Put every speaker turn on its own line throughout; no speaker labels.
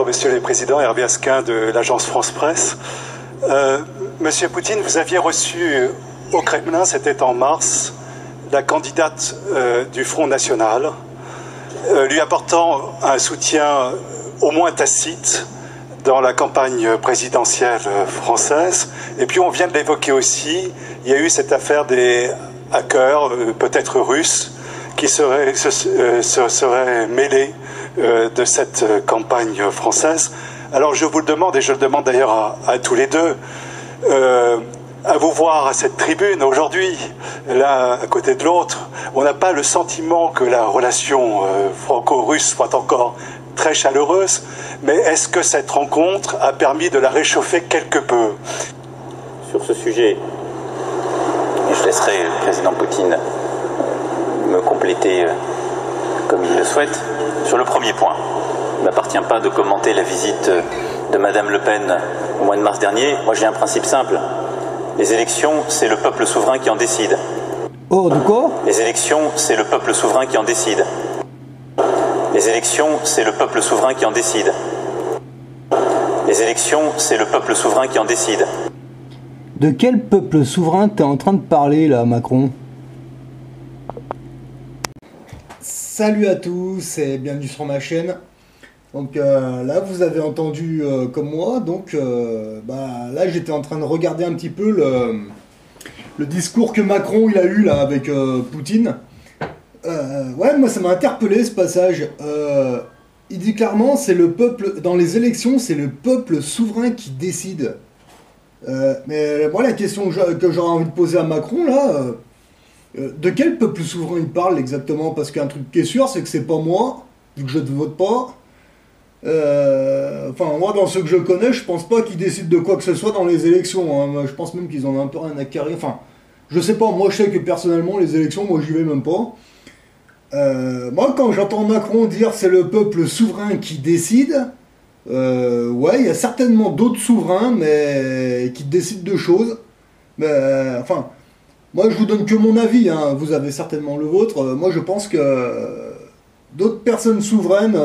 Bonjour, Monsieur le Président, Hervé Asquin de l'agence France Presse. Monsieur Poutine, vous aviez reçu au Kremlin, c'était en mars, la candidate du Front National, lui apportant un soutien au moins tacite dans la campagne présidentielle française. Et puis on vient de l'évoquer aussi, il y a eu cette affaire des hackers, peut-être russes, qui se seraient mêlés de cette campagne française. Alors je vous le demande, et je le demande d'ailleurs à tous les deux, à vous voir à cette tribune aujourd'hui, l'un à côté de l'autre, on n'a pas le sentiment que la relation franco-russe soit encore très chaleureuse, mais est-ce que cette rencontre a permis de la réchauffer quelque peu?
Sur ce sujet, je laisserai le président Poutine me compléter comme il le souhaite. Sur le premier point, il ne m'appartient pas de commenter la visite de Madame Le Pen au mois de mars dernier. Moi j'ai un principe simple, les élections c'est le peuple souverain qui en décide.
Oh, de quoi?
Les élections c'est le peuple souverain qui en décide. Les élections, c'est le peuple souverain qui en décide. Les élections, c'est le peuple souverain qui en décide.
De quel peuple souverain t'es en train de parler là, Macron? Salut à tous et bienvenue sur ma chaîne. Donc là, vous avez entendu comme moi, donc là j'étais en train de regarder un petit peu le discours que Macron il a eu là avec Poutine. Ouais, moi ça m'a interpellé ce passage. Il dit clairement, c'est le peuple, dans les élections, c'est le peuple souverain qui décide. Mais moi la question que j'aurais envie de poser à Macron là, de quel peuple souverain il parle exactement? Parce qu'un truc qui est sûr, c'est que c'est pas moi, vu que je ne vote pas. Moi dans ceux que je connais, je pense pas qu'ils décident de quoi que ce soit dans les élections. Hein. Je pense même qu'ils en ont un peu rien à carrer. Enfin, je sais pas, moi je sais que personnellement les élections, moi j'y vais même pas. Moi, quand j'entends Macron dire c'est le peuple souverain qui décide, ouais, il y a certainement d'autres souverains, mais qui décident de choses. Mais moi, je vous donne que mon avis. Hein. Vous avez certainement le vôtre. Moi, je pense que d'autres personnes souveraines,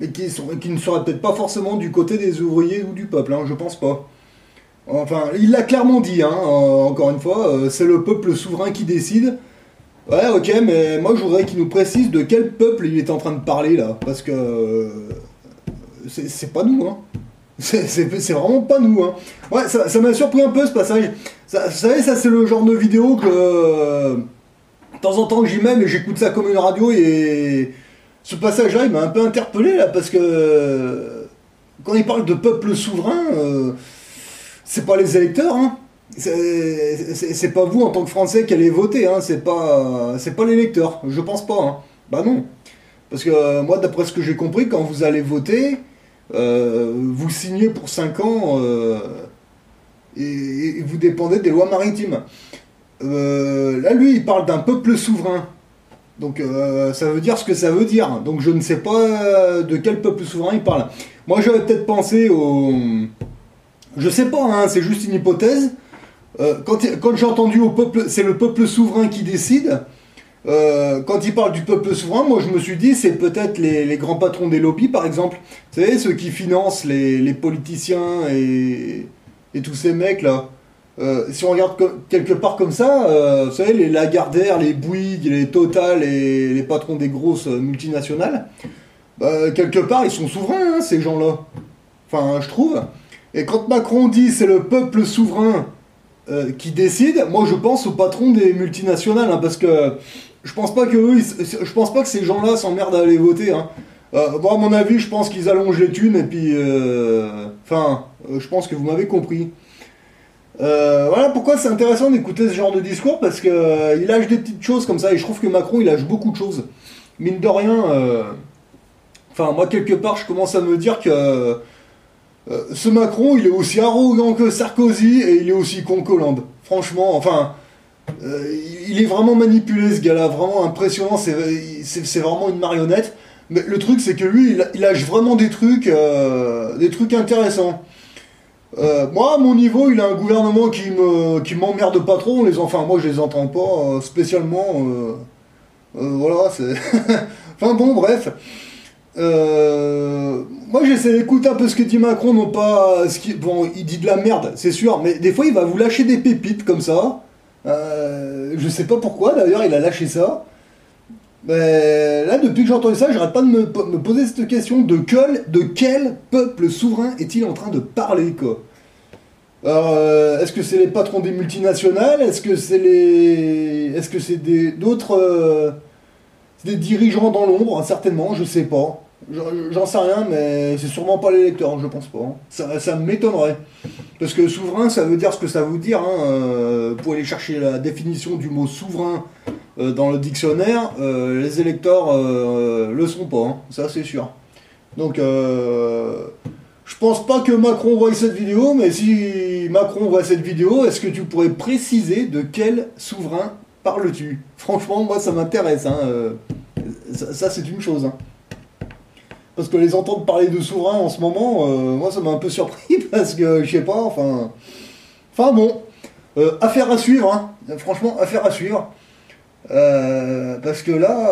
mais qui ne seraient peut-être pas forcément du côté des ouvriers ou du peuple. Hein, je pense pas. Enfin, il l'a clairement dit. Hein, encore une fois, c'est le peuple souverain qui décide. Ouais, ok, mais moi je voudrais qu'il nous précise de quel peuple il est en train de parler là, parce que c'est pas nous, hein. C'est vraiment pas nous, hein. Ouais, ça m'a surpris un peu ce passage. Vous savez, ça c'est le genre de vidéo que de temps en temps j'y mets, mais j'écoute ça comme une radio, et ce passage-là il m'a un peu interpellé là, parce que quand il parle de peuple souverain, c'est pas les électeurs, hein. C'est pas vous en tant que Français qui allez voter, hein, c'est pas l'électeur, je pense pas, hein. Bah non, parce que moi d'après ce que j'ai compris, quand vous allez voter, vous signez pour 5 ans et vous dépendez des lois maritimes. Là lui il parle d'un peuple souverain, donc ça veut dire ce que ça veut dire, donc je ne sais pas de quel peuple souverain il parle. Moi j'avais peut-être pensé au... Je sais pas, hein, c'est juste une hypothèse. Quand j'ai entendu au peuple, c'est le peuple souverain qui décide, quand il parle du peuple souverain, moi je me suis dit c'est peut-être les grands patrons des lobbies par exemple, vous savez, ceux qui financent les politiciens et tous ces mecs là. Si on regarde quelque part comme ça, vous savez, les Lagardère, les Bouygues, les Total et les patrons des grosses multinationales, quelque part ils sont souverains, hein, ces gens-là. Enfin, je trouve. Et quand Macron dit c'est le peuple souverain qui décide, moi je pense aux patrons des multinationales, hein, parce que je pense pas je pense pas que ces gens-là s'emmerdent à aller voter. Hein. Bon, à mon avis, je pense qu'ils allongent les thunes et puis, je pense que vous m'avez compris. Voilà pourquoi c'est intéressant d'écouter ce genre de discours, parce que il lâche des petites choses comme ça, et je trouve que Macron il lâche beaucoup de choses. Mine de rien, moi quelque part je commence à me dire que ce Macron, il est aussi arrogant que Sarkozy et il est aussi con qu'Hollande. Franchement, il est vraiment manipulé ce gars-là, vraiment impressionnant, c'est vraiment une marionnette. Mais le truc c'est que lui, il lâche vraiment des trucs intéressants. Moi, à mon niveau, il a un gouvernement qui m'emmerde pas trop, moi je les entends pas spécialement, voilà, c'est... Enfin bon, bref. Moi j'essaie d'écouter un peu ce que dit Macron, non pas bon, il dit de la merde, c'est sûr, mais des fois il va vous lâcher des pépites comme ça. Je sais pas pourquoi d'ailleurs il a lâché ça. Mais là, depuis que j'ai entendu ça, j'arrête pas de me poser cette question de quel peuple souverain est-il en train de parler, quoi. Alors, est-ce que c'est les patrons des multinationales? Est-ce que c'est d'autres des dirigeants dans l'ombre, hein, certainement, je sais pas. J'en sais rien, mais c'est sûrement pas les lecteurs, je pense pas. Ça m'étonnerait. Parce que souverain, ça veut dire ce que ça veut dire. Vous pouvez aller chercher la définition du mot souverain dans le dictionnaire. Les électeurs le sont pas, hein, ça c'est sûr. Donc, je pense pas que Macron voie cette vidéo, mais si Macron voit cette vidéo, est-ce que tu pourrais préciser de quel souverain parles-tu? Franchement, moi ça m'intéresse. Hein, ça c'est une chose. Hein. Parce que les entendre parler de souverain en ce moment, moi ça m'a un peu surpris parce que je sais pas, enfin bon, affaire à suivre, hein. Franchement affaire à suivre. Parce que là,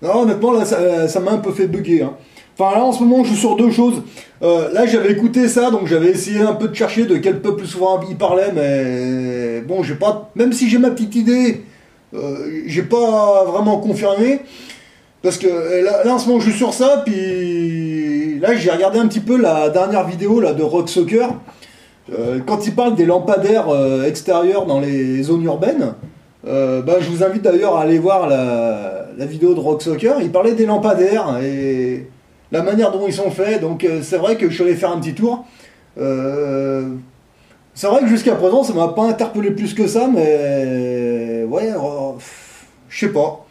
non, honnêtement là ça m'a un peu fait bugger. Hein. Enfin là en ce moment je suis sur deux choses. Là j'avais écouté ça, donc j'avais essayé un peu de chercher de quel peuple souverain il parlait, mais bon j'ai pas, même si j'ai ma petite idée, j'ai pas vraiment confirmé. Parce que là en ce moment je suis sur ça, puis là j'ai regardé un petit peu la dernière vidéo là, de Rock Soccer. Quand il parle des lampadaires extérieurs dans les zones urbaines, je vous invite d'ailleurs à aller voir la vidéo de Rock Soccer. Il parlait des lampadaires et la manière dont ils sont faits, donc c'est vrai que je suis allé faire un petit tour. C'est vrai que jusqu'à présent ça m'a pas interpellé plus que ça, mais ouais, je sais pas.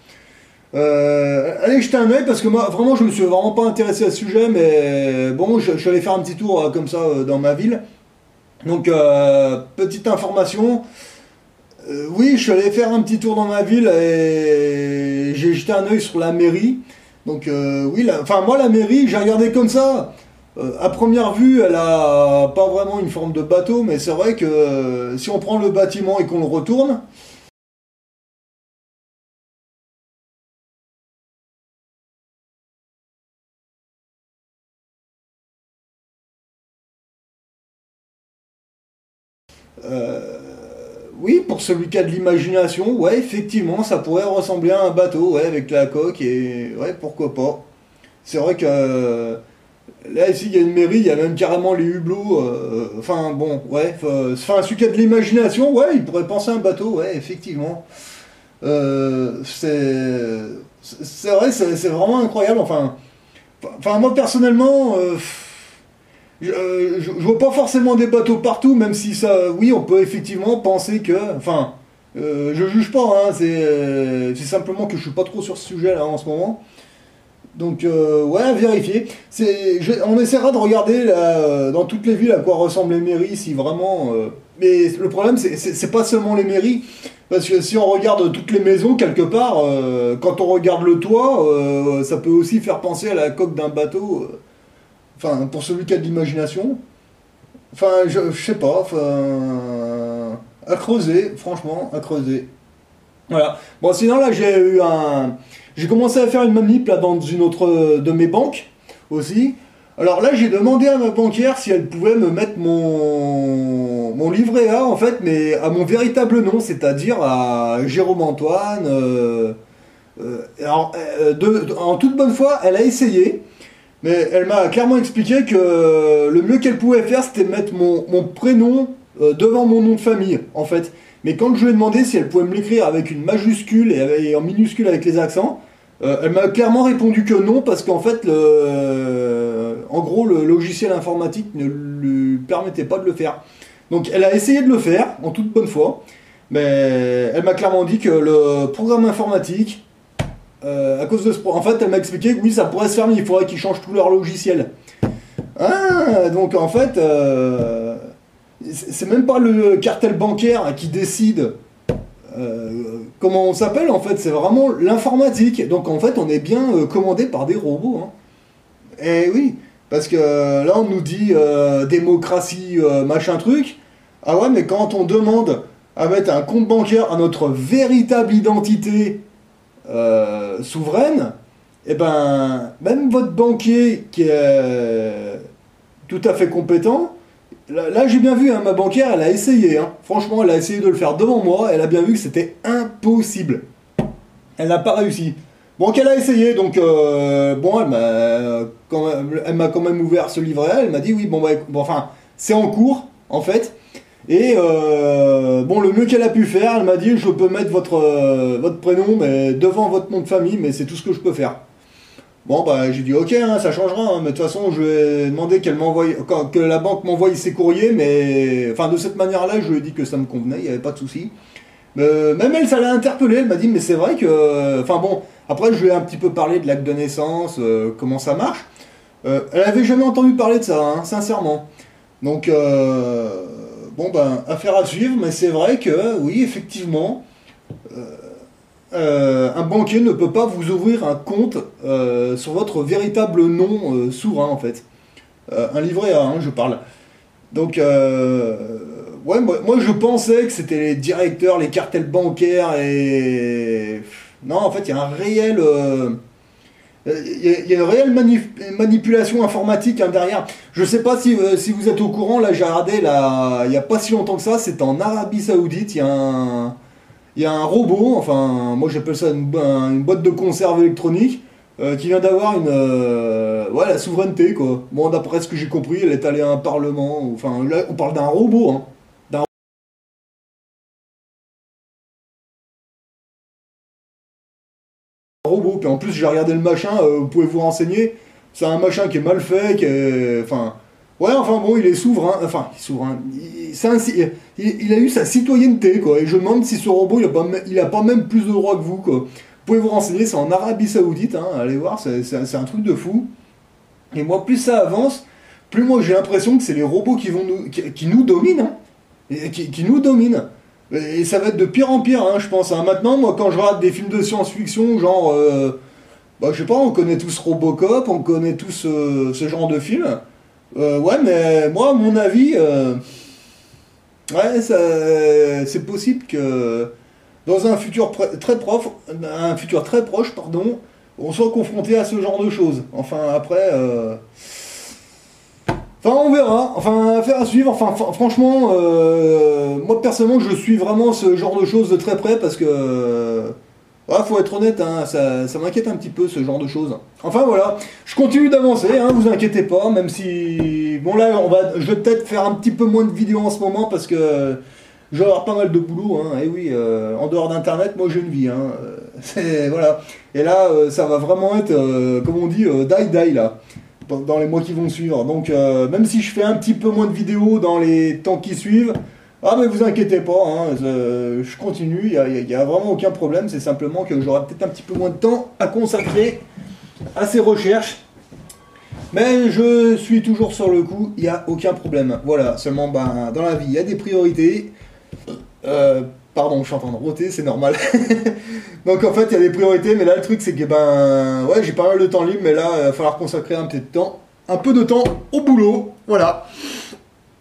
Allez jeter un oeil parce que moi vraiment je me suis vraiment pas intéressé à ce sujet, mais bon je suis allé faire un petit tour comme ça dans ma ville. Donc petite information, oui je suis allé faire un petit tour dans ma ville et j'ai jeté un oeil sur la mairie. Donc oui, moi la mairie j'ai regardé comme ça. À première vue elle a pas vraiment une forme de bateau, mais c'est vrai que si on prend le bâtiment et qu'on le retourne, oui, pour celui qui a de l'imagination, ouais, effectivement, ça pourrait ressembler à un bateau, ouais, avec la coque, et ouais, pourquoi pas. C'est vrai que là, ici, il y a une mairie, il y a même carrément les hublots, enfin, bon, ouais, celui qui a de l'imagination, ouais, il pourrait penser à un bateau, ouais, effectivement. C'est vrai, c'est vraiment incroyable, enfin, moi, personnellement... je vois pas forcément des bateaux partout, même si ça, oui, on peut effectivement penser que, je juge pas, hein, c'est simplement que je suis pas trop sur ce sujet-là en ce moment. Donc, ouais, à vérifier. On essaiera de regarder là, dans toutes les villes à quoi ressemblent les mairies, si vraiment. Mais le problème, c'est pas seulement les mairies, parce que si on regarde toutes les maisons quelque part, quand on regarde le toit, ça peut aussi faire penser à la coque d'un bateau. Enfin, pour celui qui a de l'imagination. Enfin, je sais pas. Enfin, à creuser, franchement, à creuser. Voilà. Bon, sinon, là, j'ai commencé à faire une manip là, dans une autre de mes banques aussi. Alors là, j'ai demandé à ma banquière si elle pouvait me mettre mon livret A, en fait, mais à mon véritable nom, c'est-à-dire à Jérôme Antoine. En toute bonne foi, elle a essayé. Mais elle m'a clairement expliqué que le mieux qu'elle pouvait faire, c'était mettre mon prénom devant mon nom de famille, en fait. Mais quand je lui ai demandé si elle pouvait me l'écrire avec une majuscule et en minuscule avec les accents, elle m'a clairement répondu que non, parce qu'en fait, en gros, le logiciel informatique ne lui permettait pas de le faire. Donc elle a essayé de le faire, en toute bonne foi, mais elle m'a clairement dit que le programme informatique... à cause de ce... En fait, elle m'a expliqué que oui, ça pourrait se faire, mais il faudrait qu'ils changent tout leur logiciel. Ah, donc en fait, c'est même pas le cartel bancaire qui décide comment on s'appelle, en fait, c'est vraiment l'informatique. Donc en fait, on est bien commandé par des robots. Hein. Et oui, parce que là, on nous dit démocratie, machin truc. Ah ouais, mais quand on demande à mettre un compte bancaire à notre véritable identité... souveraine, et ben, même votre banquier qui est tout à fait compétent, là j'ai bien vu, hein, ma banquière, elle a essayé. Hein. Franchement, elle a essayé de le faire devant moi, elle a bien vu que c'était impossible. Elle n'a pas réussi. Bon, qu'elle a essayé, donc bon, elle m'a quand même ouvert ce livret. Elle m'a dit oui, bon, enfin, c'est en cours, en fait. Et bon, le mieux qu'elle a pu faire, elle m'a dit je peux mettre votre prénom mais devant votre nom de famille, mais c'est tout ce que je peux faire. Bon, bah, j'ai dit ok, hein, ça changera, hein, mais de toute façon, je lui ai demandé que la banque m'envoie ses courriers, mais enfin, de cette manière-là, je lui ai dit que ça me convenait, il n'y avait pas de souci. Même elle, ça l'a interpellée, elle m'a dit mais c'est vrai que. Enfin bon, après, je lui ai un petit peu parlé de l'acte de naissance, comment ça marche. Elle avait jamais entendu parler de ça, hein, sincèrement. Donc, bon, ben, affaire à suivre, mais c'est vrai que, oui, effectivement, un banquier ne peut pas vous ouvrir un compte sur votre véritable nom souverain, en fait. Un livret A, hein, je parle. Donc, ouais, moi, je pensais que c'était les directeurs, les cartels bancaires et. Non, en fait, il y a un réel. Il y a une réelle manipulation informatique hein, derrière. Je sais pas si vous êtes au courant, là j'ai regardé, là, il n'y a pas si longtemps que ça, c'est en Arabie Saoudite, il y a un robot, enfin moi j'appelle ça une boîte de conserve électronique, qui vient d'avoir ouais, la souveraineté quoi. Bon d'après ce que j'ai compris, elle est allée à un parlement, enfin là on parle d'un robot, hein. Robot, puis en plus j'ai regardé le machin, vous pouvez vous renseigner, c'est un machin qui est mal fait, qui est. Enfin. Ouais, enfin bon, il est souverain, enfin, souverain, il a eu sa citoyenneté, quoi, et je me demande si ce robot, il a pas même plus de droits que vous, quoi. Vous pouvez vous renseigner, c'est en Arabie Saoudite, hein, allez voir, c'est un truc de fou. Et moi, plus ça avance, plus moi j'ai l'impression que c'est les robots qui nous dominent, hein, et qui nous dominent. Et ça va être de pire en pire, hein, je pense. Hein. Maintenant, moi, quand je regarde des films de science-fiction, genre, bah, je sais pas, on connaît tous Robocop, on connaît tous ce genre de film. Ouais, mais moi, à mon avis, ouais, c'est possible que dans un futur très proche, pardon, on soit confronté à ce genre de choses. Enfin, après. Enfin, on verra. Enfin, affaire à suivre. Enfin, franchement, moi personnellement, je suis vraiment ce genre de choses de très près parce que, ouais, faut être honnête, hein, ça m'inquiète un petit peu ce genre de choses. Enfin voilà, je continue d'avancer, hein, vous inquiétez pas, même si, bon là, je vais peut-être faire un petit peu moins de vidéos en ce moment parce que je vais avoir pas mal de boulot, hein. Et oui, en dehors d'internet, moi j'ai une vie, hein. Voilà. Et là, ça va vraiment être, comme on dit, die là. Dans les mois qui vont suivre. Donc même si je fais un petit peu moins de vidéos dans les temps qui suivent, ah mais vous inquiétez pas, hein, je continue, il n'y a vraiment aucun problème, c'est simplement que j'aurai peut-être un petit peu moins de temps à consacrer à ces recherches. Mais je suis toujours sur le coup, il n'y a aucun problème. Voilà, seulement ben, dans la vie, il y a des priorités. Pardon, je suis en train de roter, c'est normal. Donc en fait, il y a des priorités, mais là le truc c'est que ben ouais, j'ai pas mal de temps libre, mais là il va falloir consacrer un peu de temps au boulot. Voilà.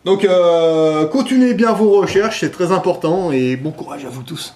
Donc continuez bien vos recherches, c'est très important et bon courage à vous tous.